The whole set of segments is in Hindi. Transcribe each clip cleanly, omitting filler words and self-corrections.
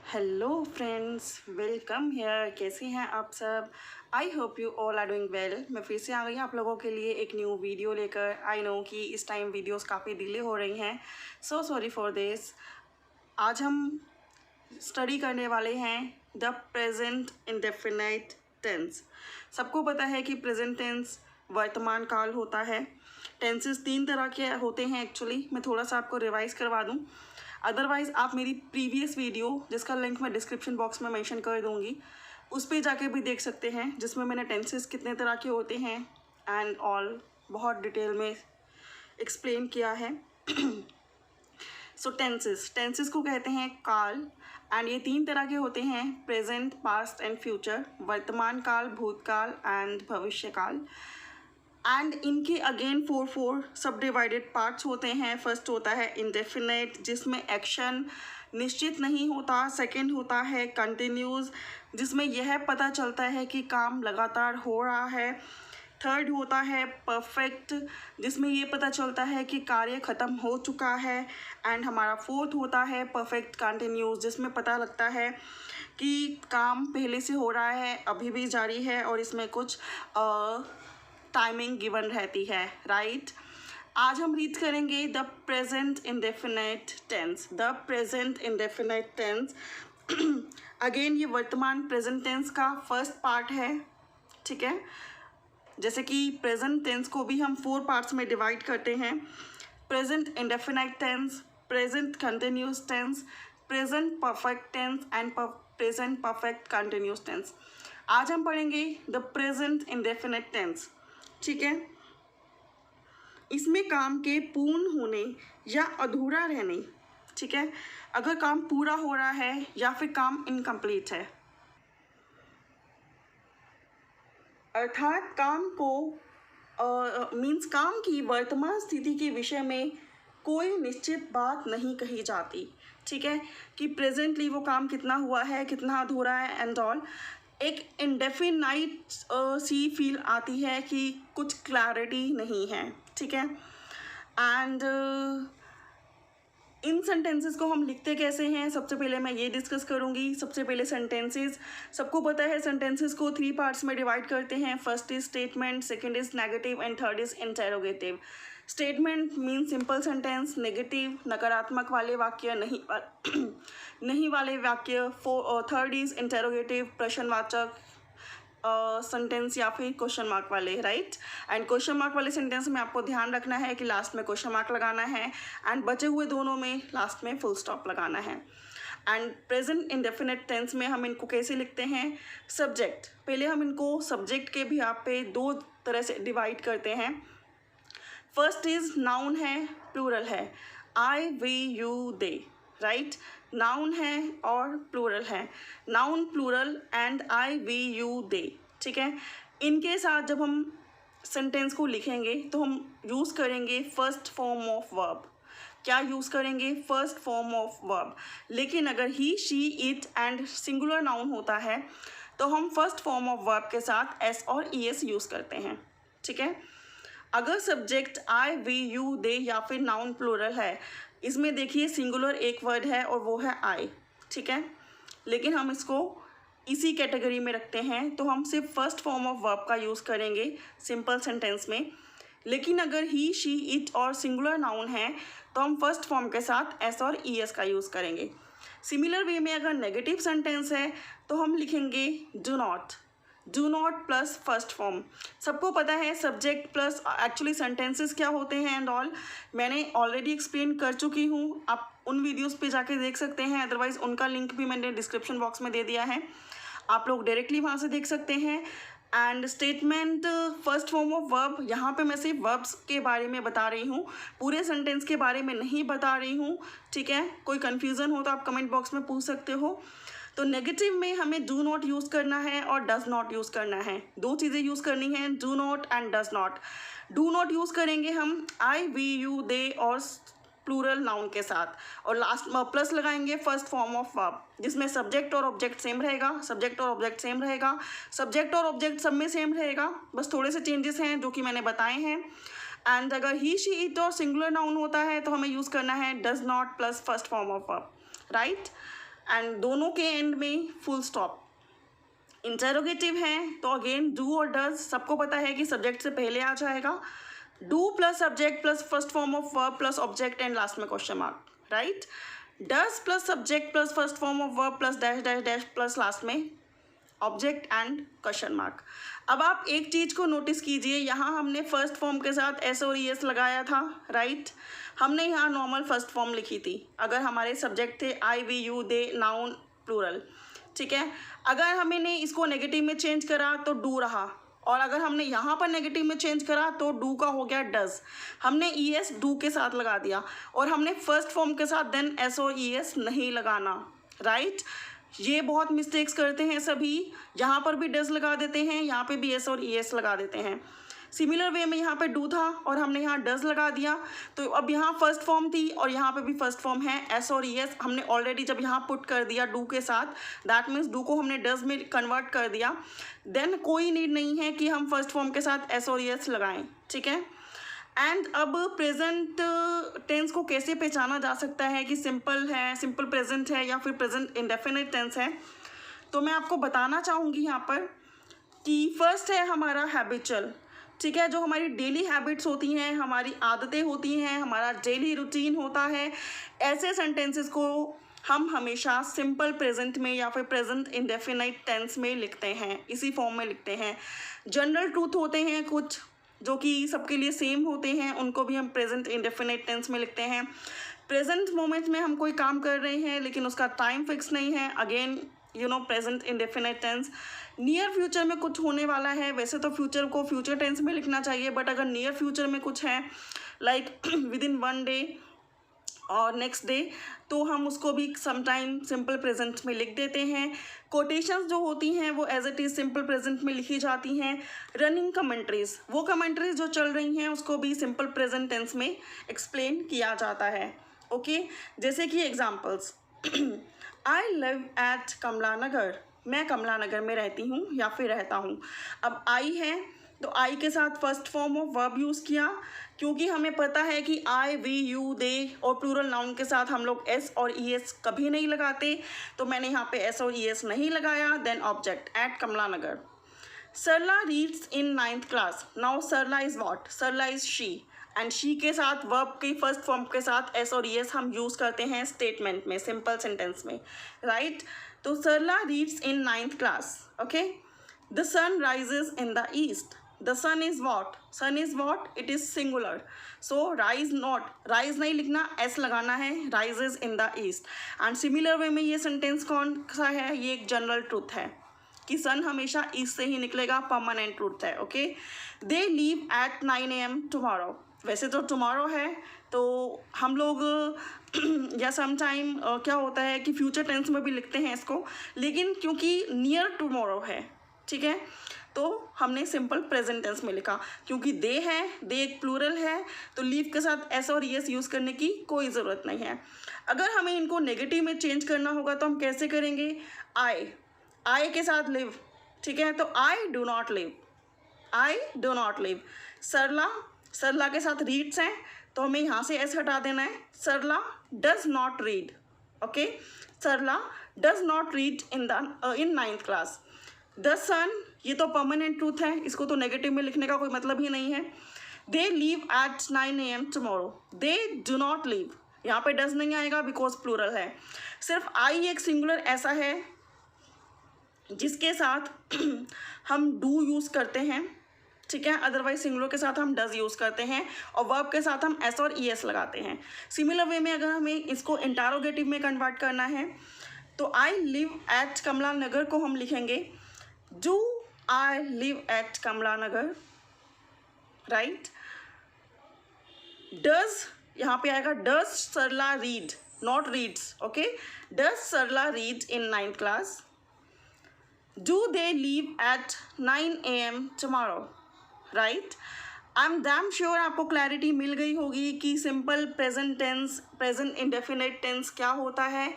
Hello friends, welcome here. कैसे हैं आप सब? I hope you all are doing well. मैं फिर से आ गई आप लोगों के लिए एक न्यू वीडियो लेकर। आई नो कि इस टाइम वीडियोस काफ़ी डिले हो रही हैं, सो सॉरी फॉर दिस। आज हम स्टडी करने वाले हैं द प्रेजेंट इंडेफिनाइट टेंस। सबको पता है कि प्रेजेंट टेंस वर्तमान काल होता है। टेंसेस 3 तरह के होते हैं एक्चुअली। मैं थोड़ा सा आपको रिवाइज करवा दूं। अदरवाइज़ आप मेरी प्रीवियस वीडियो, जिसका लिंक मैं डिस्क्रिप्शन बॉक्स में मेंशन कर दूंगी, उस पर जाके भी देख सकते हैं, जिसमें मैंने टेंसेस कितने तरह के होते हैं एंड ऑल बहुत डिटेल में एक्सप्लेन किया है। सो टेंसेस को कहते हैं काल, एंड ये 3 तरह के होते हैं: प्रेजेंट, पास्ट एंड फ्यूचर। वर्तमान काल, भूतकाल एंड भविष्य काल। एंड इनके अगेन फोर सब डिवाइडेड पार्ट्स होते हैं। फर्स्ट होता है इंडेफिनेट, जिसमें एक्शन निश्चित नहीं होता। सेकंड होता है कंटिन्यूस, जिसमें यह पता चलता है कि काम लगातार हो रहा है। थर्ड होता है परफेक्ट, जिसमें ये पता चलता है कि कार्य ख़त्म हो चुका है। एंड हमारा फोर्थ होता है परफेक्ट कंटिन्यूस, जिसमें पता लगता है कि काम पहले से हो रहा है, अभी भी जारी है और इसमें कुछ टाइमिंग गिवन रहती है, राइट। आज हम रीड करेंगे the present indefinite tense. The present indefinite tense again ये वर्तमान प्रेजेंट टेंस का फर्स्ट पार्ट है, ठीक है। जैसे कि प्रेजेंट टेंस को भी हम 4 पार्ट्स में डिवाइड करते हैं: present indefinite tense, present continuous tense, present perfect tense and present perfect continuous tense. आज हम पढ़ेंगे द प्रेजेंट इंडेफिनाइट टेंस, ठीक है। इसमें काम के पूर्ण होने या अधूरा रहने, ठीक है, अगर काम पूरा हो रहा है या फिर काम इनकम्प्लीट है, अर्थात काम को मीन्स काम की वर्तमान स्थिति के विषय में कोई निश्चित बात नहीं कही जाती, ठीक है, कि प्रेजेंटली वो काम कितना हुआ है, कितना अधूरा है एंड ऑल। एक इंडेफिनाइट सी फील आती है कि कुछ क्लैरिटी नहीं है, ठीक है। एंड इन सेंटेंसेस को हम लिखते कैसे हैं, सबसे पहले मैं ये डिस्कस करूँगी। सबसे पहले सेंटेंसेस, सबको पता है सेंटेंसेस को 3 पार्ट्स में डिवाइड करते हैं। First is statement, second is negative and third is interrogative. Statement mean simple sentence, negative नकारात्मक वाले वाक्य, नहीं वाले वाक्य। थर्ड इज इंटेरोगेटिव, प्रश्नवाचक सेंटेंस या फिर क्वेश्चन मार्क वाले, राइट। एंड क्वेश्चन मार्क वाले सेंटेंस में आपको ध्यान रखना है कि लास्ट में क्वेश्चन मार्क लगाना है एंड बचे हुए दोनों में लास्ट में फुल स्टॉप लगाना है। एंड प्रेजेंट इंडेफिनिट टेंस में हम इनको कैसे लिखते हैं? सब्जेक्ट, पहले हम इनको सब्जेक्ट के भी आप पे 2 तरह से डिवाइड करते हैं। फर्स्ट इज नाउन है, प्लूरल है, I we you they, right. Noun है और प्लूरल है, noun plural and I we you they, ठीक है। इनके साथ जब हम सेंटेंस को लिखेंगे तो हम यूज़ करेंगे फर्स्ट फॉर्म ऑफ वर्ब। क्या यूज़ करेंगे? First form of verb. लेकिन अगर he, she, it and singular noun होता है तो हम फर्स्ट फॉर्म ऑफ वर्ब के साथ एस और ई एस यूज़ करते हैं, ठीक है। अगर subject I we you they या फिर नाउन प्लूरल है, इसमें देखिए सिंगुलर एक वर्ड है और वो है आई, ठीक है, लेकिन हम इसको इसी कैटेगरी में रखते हैं तो हम सिर्फ फर्स्ट फॉर्म ऑफ वर्ब का यूज़ करेंगे सिंपल सेंटेंस में। लेकिन अगर ही, शी, इट और सिंगुलर नाउन है तो हम फर्स्ट फॉर्म के साथ एस और ई एस का यूज़ करेंगे। सिमिलर वे में अगर नेगेटिव सेंटेंस है तो हम लिखेंगे do not plus first form. सबको पता है सब्जेक्ट प्लस एक्चुअली सेंटेंसेस क्या होते हैं एंड ऑल, मैंने ऑलरेडी एक्सप्लेन कर चुकी हूँ। आप उन वीडियोस पे जाके देख सकते हैं, अदरवाइज़ उनका लिंक भी मैंने डिस्क्रिप्शन बॉक्स में दे दिया है, आप लोग डायरेक्टली वहाँ से देख सकते हैं। And statement first form of verb, यहाँ पे मैं सिर्फ वर्ब्स के बारे में बता रही हूँ, पूरे सेंटेंस के बारे में नहीं बता रही हूँ, ठीक है। कोई कन्फ्यूज़न हो तो आप कमेंट बॉक्स में पूछ सकते हो। तो नेगेटिव में हमें डू नॉट यूज़ करना है और डज नॉट यूज़ करना है। 2 चीज़ें यूज़ करनी है, do not and does not. Do not use करेंगे हम आई वी यू दे और प्लूरल नाउन के साथ, और लास्ट में प्लस लगाएंगे फर्स्ट फॉर्म ऑफ वर्ब, जिसमें सब्जेक्ट और ऑब्जेक्ट सेम रहेगा। सब्जेक्ट और ऑब्जेक्ट सब में सेम रहेगा, बस थोड़े से चेंजेस हैं जो कि मैंने बताए हैं। एंड अगर ही, शी, इट और सिंगुलर नाउन होता है तो हमें यूज़ करना है does not plus first form of verb, right. And दोनों के एंड में फुल स्टॉप। इंटेरोगेटिव है तो अगेन डू और डज, सबको पता है कि सब्जेक्ट से पहले आ जाएगा, do plus subject plus first form of verb plus object and last में question mark, right. Does plus subject plus first form of verb plus dash dash dash plus last में ऑब्जेक्ट एंड क्वेश्चन मार्क। अब आप एक चीज़ को नोटिस कीजिए, यहाँ हमने फर्स्ट फॉर्म के साथ एस और ई एस लगाया था, राइट। हमने यहाँ नॉर्मल फर्स्ट फॉर्म लिखी थी अगर हमारे सब्जेक्ट थे I we you they noun plural, ठीक है। अगर हमने इसको नेगेटिव में चेंज करा तो डू रहा, और अगर हमने यहाँ पर नेगेटिव में चेंज करा तो डू का हो गया डज। हमने ई एस डू के साथ लगा दिया और हमने फर्स्ट फॉर्म के साथ देन एस और ई एस नहीं लगाना, राइट। ये बहुत मिस्टेक्स करते हैं सभी, यहाँ पर भी डज लगा देते हैं, यहाँ पे भी एस और ई एस लगा देते हैं। सिमिलर वे में यहाँ पे डू था और हमने यहाँ डज लगा दिया, तो अब यहाँ फर्स्ट फॉर्म थी और यहाँ पे भी फर्स्ट फॉर्म है एस और ई एस। हमने ऑलरेडी जब यहाँ पुट कर दिया डू के साथ, दैट मीन्स डू को हमने डज में कन्वर्ट कर दिया, देन कोई नीड नहीं है कि हम फर्स्ट फॉर्म के साथ एस और ई एस लगाएं, ठीक है। एंड अब प्रेजेंट टेंस को कैसे पहचाना जा सकता है कि सिंपल है, सिंपल प्रेजेंट है या फिर प्रेजेंट इंडेफिनिट टेंस है, तो मैं आपको बताना चाहूँगी यहाँ पर कि फर्स्ट है हमारा हैबिचुअल, ठीक है। जो हमारी डेली हैबिट्स होती हैं, हमारी आदतें होती हैं, हमारा डेली रूटीन होता है, ऐसे सेंटेंसेस को हम हमेशा सिंपल प्रेजेंट में या फिर प्रेजेंट इंडेफिनाइट टेंस में लिखते हैं, इसी फॉर्म में लिखते हैं। जनरल ट्रूथ होते हैं कुछ जो कि सबके लिए सेम होते हैं, उनको भी हम प्रेजेंट इंडेफिनाइट टेंस में लिखते हैं। प्रेजेंट मोमेंट में हम कोई काम कर रहे हैं लेकिन उसका टाइम फिक्स नहीं है, again you know present indefinite tense. Near future में कुछ होने वाला है, वैसे तो फ्यूचर को फ्यूचर टेंस में लिखना चाहिए, बट अगर नियर फ्यूचर में कुछ है लाइक विद इन 1 डे और नेक्स्ट डे, तो हम उसको भी समटाइम सिंपल प्रेजेंट में लिख देते हैं। कोटेशंस जो होती हैं वो as it is simple present में लिखी जाती हैं। रनिंग कमेंट्रीज, वो कमेंट्रीज जो चल रही हैं उसको भी सिंपल प्रेजेंट टेंस में एक्सप्लेन किया जाता है, ओके। जैसे कि examples, I live at Kamla नगर, मैं कमला नगर में रहती हूँ या फिर रहता हूँ। अब आई है तो आई के साथ first form of verb use किया, क्योंकि हमें पता है कि आई वी यू दे और प्लूरल नाउन के साथ हम लोग एस और ई एस कभी नहीं लगाते, तो मैंने यहाँ पे एस और ई एस नहीं लगाया। Then object at Kamla Nagar. Sarla reads in 9th class, now Sarla is what, Sarla is she, and she के साथ वर्ब की फर्स्ट फॉर्म के साथ एस और ई एस हम यूज़ करते हैं स्टेटमेंट में, सिंपल सेंटेंस में, राइट। तो Sarla reads in 9th class, okay. The sun rises in the east, the sun is what, sun is what, it is singular, so rise not, rise नहीं लिखना, s लगाना है, rises in the east। and similar way में ये sentence कौन सा है, ये एक जनरल ट्रूथ है कि सन हमेशा ईस्ट से ही निकलेगा, परमानेंट ट्रूथ है, okay. they leave at 9 AM tomorrow, वैसे तो tomorrow है तो हम लोग या समटाइम क्या होता है कि फ्यूचर टेंस में भी लिखते हैं इसको, लेकिन क्योंकि नियर टुमारो है, ठीक है, तो हमने सिंपल प्रेजेंट टेंस में लिखा। क्योंकि दे है, दे एक प्लूरल है, तो लीव के साथ एस और एस यूज़ करने की कोई ज़रूरत नहीं है। अगर हमें इनको नेगेटिव में चेंज करना होगा तो हम कैसे करेंगे, आई के साथ लिव, ठीक है, तो I do not live, I do not live. Sarla के साथ रीड्स हैं तो हमें यहाँ से एस हटा देना है, Sarla does not read, okay, Sarla does not read in 9th class. The sun, ये तो परमानेंट ट्रूथ है, इसको तो नेगेटिव में लिखने का कोई मतलब ही नहीं है। They leave at 9 AM tomorrow, they do not leave, यहाँ पे डज नहीं आएगा बिकॉज प्लूरल है। सिर्फ आई एक सिंगुलर ऐसा है जिसके साथ हम डू यूज़ करते हैं, ठीक है, अदरवाइज सिंगुलर के साथ हम डज यूज़ करते हैं और वर्ब के साथ हम एस और ई एस लगाते हैं। सिमिलर वे में अगर हमें इसको इंटारोगेटिव में कन्वर्ट करना है तो आई लिव एट कमला नगर को हम लिखेंगे Do I live at Kamla Nagar, right? Does, यहाँ पे आएगा does Sarla read, not reads, okay? Does Sarla read in 9th class? Do they leave at 9 AM tomorrow, right? I'm damn sure आपको क्लैरिटी मिल गई होगी कि simple present tense, present indefinite tense क्या होता है।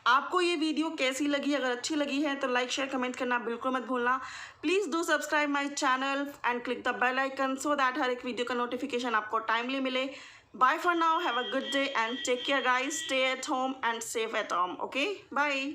आपको ये वीडियो कैसी लगी, अगर अच्छी लगी है तो लाइक शेयर कमेंट करना बिल्कुल मत भूलना। Please do subscribe my channel and click the bell icon so that हर एक वीडियो का नोटिफिकेशन आपको टाइमली मिले। Bye for now. Have a good day and take care, guys. Stay at home and safe at home. Okay? Bye.